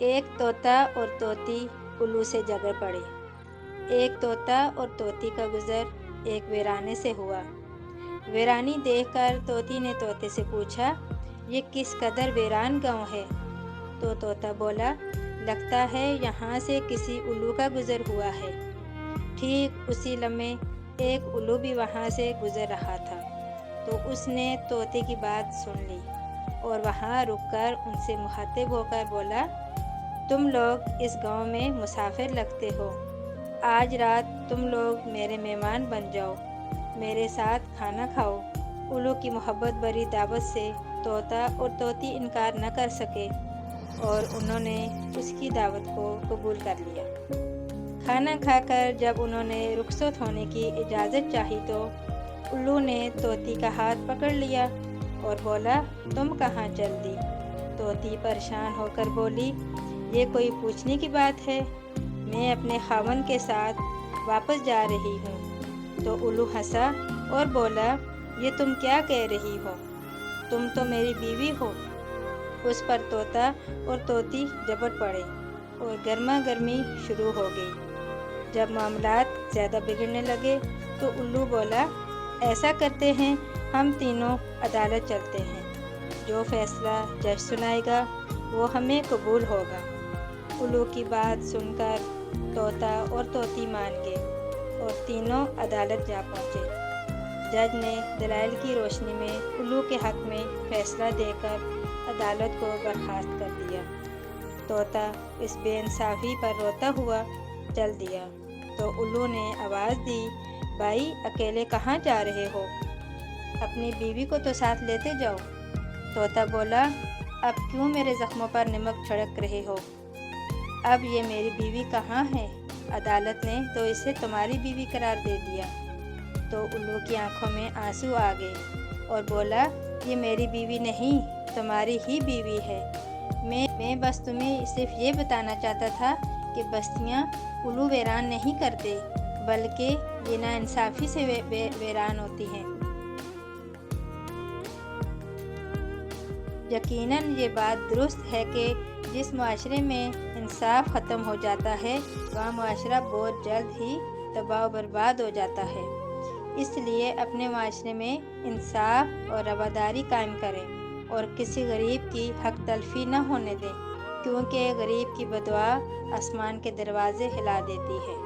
ایک طوطا اور طوطی الو سے جھگڑ پڑے۔ ایک طوطا اور طوطی کا گزر ایک ویرانے سے ہوا۔ ویرانی دیکھ کر طوطی نے طوطے سے پوچھا، یہ کس قدر ویران گاؤں ہے؟ تو طوطا بولا، لگتا ہے یہاں سے کسی الو کا گزر ہوا ہے۔ ٹھیک اسی لمحے ایک الو بھی وہاں سے گزر رہا تھا، تو اس نے طوطے کی بات سن لی اور وہاں رک کر ان سے مخاطب ہو کر بولا، تم لوگ اس گاؤں میں مسافر لگتے ہو، آج رات تم لوگ میرے مہمان بن جاؤ، میرے ساتھ کھانا کھاؤ۔ الو کی محبت بھری دعوت سے طوطا اور طوطی انکار نہ کر سکے اور انہوں نے اس کی دعوت کو قبول کر لیا۔ کھانا کھا کر جب انہوں نے رخصت ہونے کی اجازت چاہی تو الو نے طوطی کا ہاتھ پکڑ لیا اور بولا، تم کہاں چل دی؟ طوطی پریشان ہو کر بولی، یہ کوئی پوچھنے کی بات ہے، میں اپنے خاوند کے ساتھ واپس جا رہی ہوں۔ تو الو ہنسا اور بولا، یہ تم کیا کہہ رہی ہو؟ تم تو میری بیوی ہو۔ اس پر طوطا اور طوطی جھپٹ پڑے اور گرما گرمی شروع ہو گئی۔ جب معاملات زیادہ بگڑنے لگے تو الو بولا، ایسا کرتے ہیں، ہم تینوں عدالت چلتے ہیں، جو فیصلہ جج سنائے گا وہ ہمیں قبول ہوگا۔ الو کی بات سن کر طوطا اور طوطی مان گئے اور تینوں عدالت جا پہنچے۔ جج نے دلائل کی روشنی میں الو کے حق میں فیصلہ دے کر عدالت کو برخاست کر دیا۔ طوطا اس بے انصافی پر روتا ہوا چل دیا تو الو نے آواز دی، بھائی اکیلے کہاں جا رہے ہو؟ اپنی بیوی کو تو ساتھ لیتے جاؤ۔ طوطا بولا، اب کیوں میرے زخموں پر نمک چھڑک رہے ہو؟ اب یہ میری بیوی کہاں ہے؟ عدالت نے تو اسے تمہاری بیوی قرار دے دیا۔ تو الو کی آنکھوں میں آنسو آ گئے اور بولا، یہ میری بیوی نہیں، تمہاری ہی بیوی ہے۔ میں بس تمہیں صرف یہ بتانا چاہتا تھا کہ بستیاں الو ویران نہیں کرتے، بلکہ یہ ناانصافی سے ویران ہوتی ہیں۔ یقیناً یہ بات درست ہے کہ جس معاشرے میں انصاف ختم ہو جاتا ہے وہ معاشرہ بہت جلد ہی تباہ و برباد ہو جاتا ہے۔ اس لیے اپنے معاشرے میں انصاف اور رواداری قائم کریں اور کسی غریب کی حق تلفی نہ ہونے دیں، کیونکہ غریب کی بددعا آسمان کے دروازے ہلا دیتی ہے۔